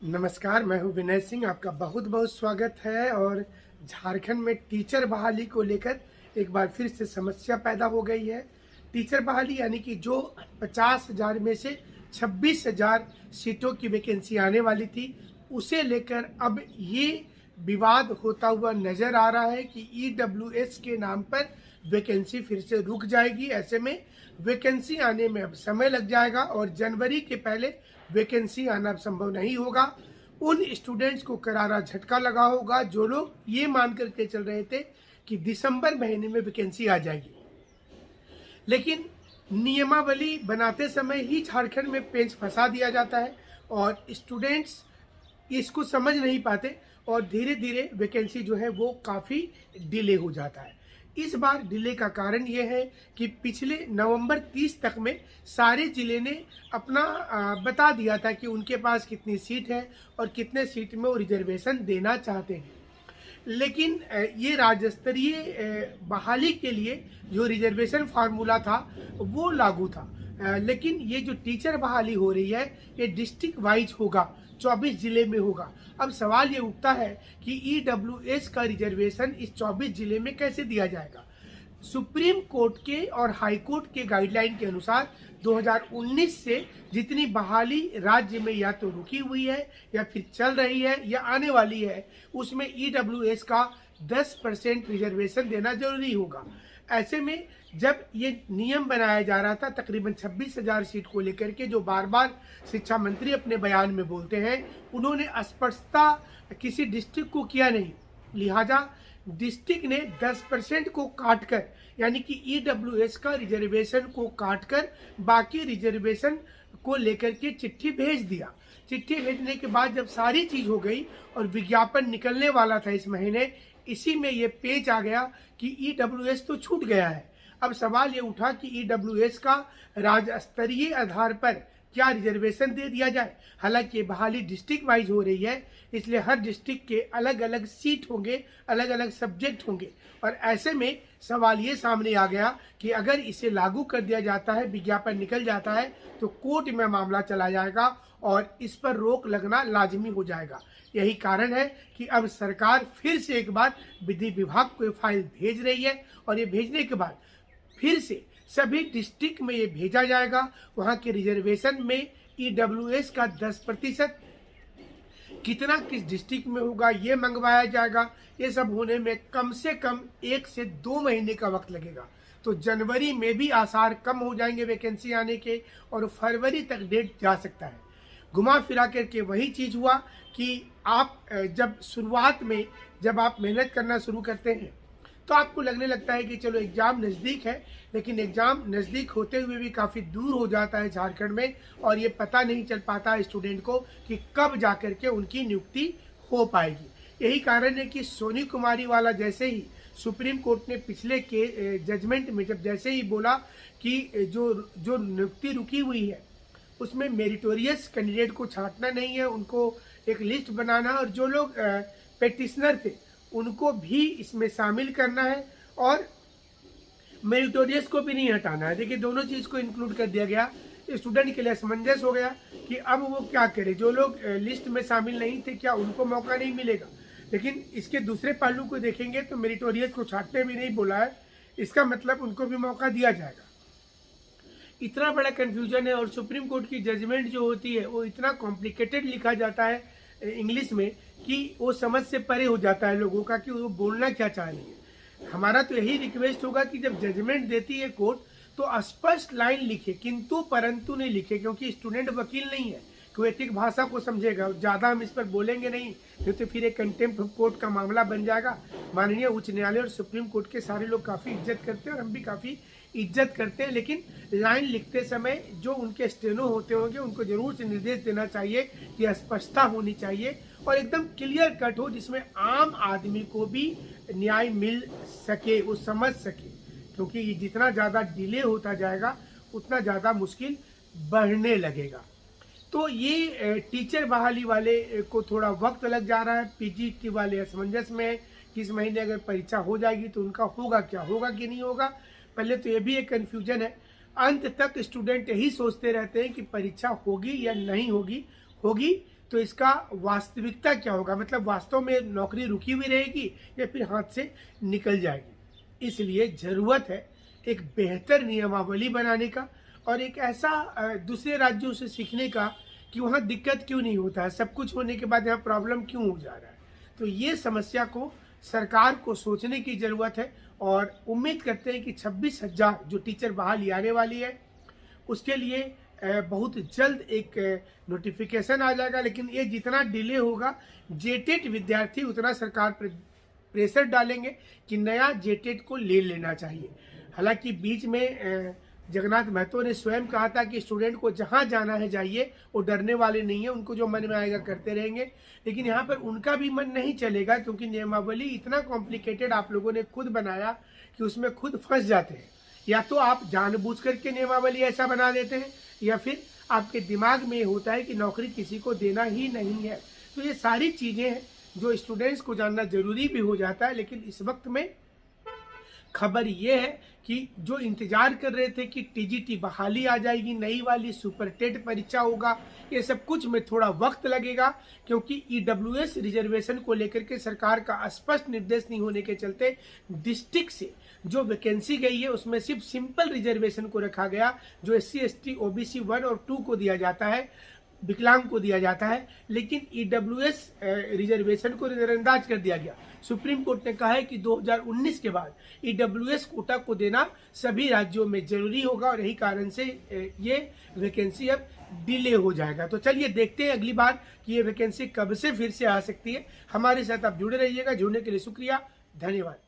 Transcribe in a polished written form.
नमस्कार, मैं हूं विनय सिंह। आपका बहुत बहुत स्वागत है। और झारखंड में टीचर बहाली को लेकर एक बार फिर से समस्या पैदा हो गई है। टीचर बहाली यानी कि जो 50,000 में से 26,000 सीटों की वैकेंसी आने वाली थी, उसे लेकर अब ये विवाद होता हुआ नजर आ रहा है कि ईडब्ल्यूएस के नाम पर वैकेंसी फिर से रुक जाएगी। ऐसे में वैकेंसी आने में अब समय लग जाएगा और जनवरी के पहले वैकेंसी आना संभव नहीं होगा। उन स्टूडेंट्स को करारा झटका लगा होगा जो लोग ये मान करके चल रहे थे कि दिसंबर महीने में वैकेंसी आ जाएगी, लेकिन नियमावली बनाते समय ही झारखंड में पेंच फंसा दिया जाता है और स्टूडेंट्स इसको समझ नहीं पाते और धीरे धीरे वैकेंसी जो है वो काफ़ी डिले हो जाता है। इस बार डिले का कारण ये है कि पिछले नवंबर 30 तक में सारे ज़िले ने अपना बता दिया था कि उनके पास कितनी सीट है और कितने सीट में वो रिजर्वेशन देना चाहते हैं। लेकिन ये राज्य स्तरीय बहाली के लिए जो रिजर्वेशन फार्मूला था वो लागू था। लेकिन ये जो टीचर बहाली हो रही है ये डिस्ट्रिक्ट वाइज होगा, 24 जिले में होगा। अब सवाल ये उठता है कि ईडब्ल्यूएस का रिजर्वेशन इस 24 जिले में कैसे दिया जाएगा। सुप्रीम कोर्ट के और हाई कोर्ट के गाइडलाइन के अनुसार 2019 से जितनी बहाली राज्य में या तो रुकी हुई है या फिर चल रही है या आने वाली है, उसमें ईडब्ल्यूएस का 10% रिजर्वेशन देना जरूरी होगा। ऐसे में जब ये नियम बनाया जा रहा था तकरीबन 26,000 सीट को लेकर के, जो बार बार शिक्षा मंत्री अपने बयान में बोलते हैं, उन्होंने स्पष्टता किसी डिस्ट्रिक्ट को किया नहीं। लिहाजा डिस्ट्रिक्ट ने 10% को काटकर यानी कि ईडब्ल्यूएस का रिजर्वेशन को काटकर बाकी रिजर्वेशन को लेकर के चिट्ठी भेज दिया। चिट्ठी भेजने के बाद जब सारी चीज हो गई और विज्ञापन निकलने वाला था इस महीने, इसी में ये पेच आ गया कि ईडब्ल्यूएस तो छूट गया है। अब सवाल ये उठा कि ईडब्ल्यूएस का राज्य स्तरीय आधार पर क्या रिजर्वेशन दे दिया जाए। हालांकि ये बहाली डिस्ट्रिक्ट वाइज हो रही है, इसलिए हर डिस्ट्रिक्ट के अलग अलग सीट होंगे, अलग अलग सब्जेक्ट होंगे। और ऐसे में सवाल ये सामने आ गया कि अगर इसे लागू कर दिया जाता है, विज्ञापन निकल जाता है, तो कोर्ट में मामला चला जाएगा और इस पर रोक लगना लाजमी हो जाएगा। यही कारण है कि अब सरकार फिर से एक बार विधि विभाग को फाइल भेज रही है और ये भेजने के बाद फिर से सभी डिस्ट्रिक्ट में ये भेजा जाएगा। वहां के रिजर्वेशन में ईडब्ल्यूएस का 10% कितना किस डिस्ट्रिक्ट में होगा ये मंगवाया जाएगा। ये सब होने में कम से कम 1 से 2 महीने का वक्त लगेगा। तो जनवरी में भी आसार कम हो जाएंगे वैकेंसी आने के और फरवरी तक डेट जा सकता है। घुमा फिरा करके वही चीज़ हुआ कि आप जब शुरुआत में जब आप मेहनत करना शुरू करते हैं तो आपको लगने लगता है कि चलो एग्ज़ाम नज़दीक है, लेकिन एग्ज़ाम नज़दीक होते हुए भी काफ़ी दूर हो जाता है झारखंड में और ये पता नहीं चल पाता है स्टूडेंट को कि कब जा कर के उनकी नियुक्ति हो पाएगी। यही कारण है कि सोनी कुमारी वाला जैसे ही सुप्रीम कोर्ट ने पिछले के जजमेंट में जब जैसे ही बोला कि जो नियुक्ति रुकी हुई है उसमें मेरिटोरियस कैंडिडेट को छांटना नहीं है, उनको एक लिस्ट बनाना और जो लोग पेटिशनर थे उनको भी इसमें शामिल करना है और मेरिटोरियस को भी नहीं हटाना है। देखिए, दोनों चीज़ को इंक्लूड कर दिया गया। स्टूडेंट के लिए असमंजस हो गया कि अब वो क्या करे। जो लोग लिस्ट में शामिल नहीं थे क्या उनको मौका नहीं मिलेगा। लेकिन इसके दूसरे पहलू को देखेंगे तो मेरिटोरियस को छांटने भी नहीं बोला है, इसका मतलब उनको भी मौका दिया जाएगा। इतना बड़ा कन्फ्यूजन है और सुप्रीम कोर्ट की जजमेंट जो होती है वो इतना कॉम्प्लिकेटेड लिखा जाता है इंग्लिश में कि वो समझ से परे हो जाता है लोगों का कि वो बोलना क्या चाह रही है। हमारा तो यही रिक्वेस्ट होगा कि जब जजमेंट देती है कोर्ट तो स्पष्ट लाइन लिखे, किंतु परंतु नहीं लिखे, क्योंकि स्टूडेंट वकील नहीं है कि वो एथिक भाषा को समझेगा। ज़्यादा हम इस पर बोलेंगे नहीं तो फिर एक कंटेम्प्ट ऑफ कोर्ट का मामला बन जाएगा। माननीय उच्च न्यायालय और सुप्रीम कोर्ट के सारे लोग काफ़ी इज्जत करते हैं और हम भी काफ़ी इज्जत करते हैं, लेकिन लाइन लिखते समय जो उनके स्टेनो होते होंगे उनको जरूर से निर्देश देना चाहिए कि स्पष्टता होनी चाहिए और एकदम क्लियर कट हो, जिसमें आम आदमी को भी न्याय मिल सके, वो समझ सके। क्योंकि ये जितना ज़्यादा डिले होता जाएगा उतना ज़्यादा मुश्किल बढ़ने लगेगा। तो ये टीचर बहाली वाले को थोड़ा वक्त लग जा रहा है। पीजीटी वाले असमंजस में है कि इस महीने अगर परीक्षा हो जाएगी तो उनका होगा क्या, होगा कि नहीं होगा। पहले तो ये भी एक कन्फ्यूजन है। अंत तक स्टूडेंट यही सोचते रहते हैं कि परीक्षा होगी या नहीं होगी। होगी तो इसका वास्तविकता क्या होगा, मतलब वास्तव में नौकरी रुकी हुई रहेगी या फिर हाथ से निकल जाएगी। इसलिए ज़रूरत है एक बेहतर नियमावली बनाने का और एक ऐसा दूसरे राज्यों से सीखने का कि वहाँ दिक्कत क्यों नहीं होता है, सब कुछ होने के बाद यहाँ प्रॉब्लम क्यों हो जा रहा है। तो ये समस्या को सरकार को सोचने की ज़रूरत है और उम्मीद करते हैं कि 26,000 जो टीचर बहाली आने वाली है उसके लिए बहुत जल्द एक नोटिफिकेशन आ जाएगा। लेकिन ये जितना डिले होगा, जेटेट विद्यार्थी उतना सरकार पर प्रेशर डालेंगे कि नया जेटेट को ले लेना चाहिए। हालांकि बीच में जगन्नाथ महतो ने स्वयं कहा था कि स्टूडेंट को जहाँ जाना है जाइए, वो डरने वाले नहीं है, उनको जो मन में आएगा करते रहेंगे। लेकिन यहाँ पर उनका भी मन नहीं चलेगा क्योंकि नियमावली इतना कॉम्प्लिकेटेड आप लोगों ने खुद बनाया कि उसमें खुद फंस जाते हैं। या तो आप जानबूझ करके नियमावली ऐसा बना देते हैं या फिर आपके दिमाग में होता है कि नौकरी किसी को देना ही नहीं है। तो ये सारी चीज़ें हैं जो स्टूडेंट्स को जानना जरूरी भी हो जाता है। लेकिन इस वक्त में खबर ये है कि जो इंतजार कर रहे थे कि टीजीटी बहाली आ जाएगी, नई वाली सुपर टेट परीक्षा होगा, ये सब कुछ में थोड़ा वक्त लगेगा क्योंकि ईडब्ल्यूएस रिजर्वेशन को लेकर के सरकार का स्पष्ट निर्देश नहीं होने के चलते डिस्ट्रिक्ट से जो वैकेंसी गई है उसमें सिर्फ सिंपल रिजर्वेशन को रखा गया, जो SC ST OBC 1 और 2 को दिया जाता है, विकलांग को दिया जाता है। लेकिन ईडब्ल्यूएस रिजर्वेशन को नजरअंदाज कर दिया गया। सुप्रीम कोर्ट ने कहा है कि 2019 के बाद ईडब्ल्यूएस कोटा को देना सभी राज्यों में जरूरी होगा और यही कारण से ये वैकेंसी अब डिले हो जाएगा। तो चलिए देखते हैं अगली बार कि ये वैकेंसी कब से फिर से आ सकती है। हमारे साथ आप जुड़े रहिएगा। जुड़ने के लिए शुक्रिया, धन्यवाद।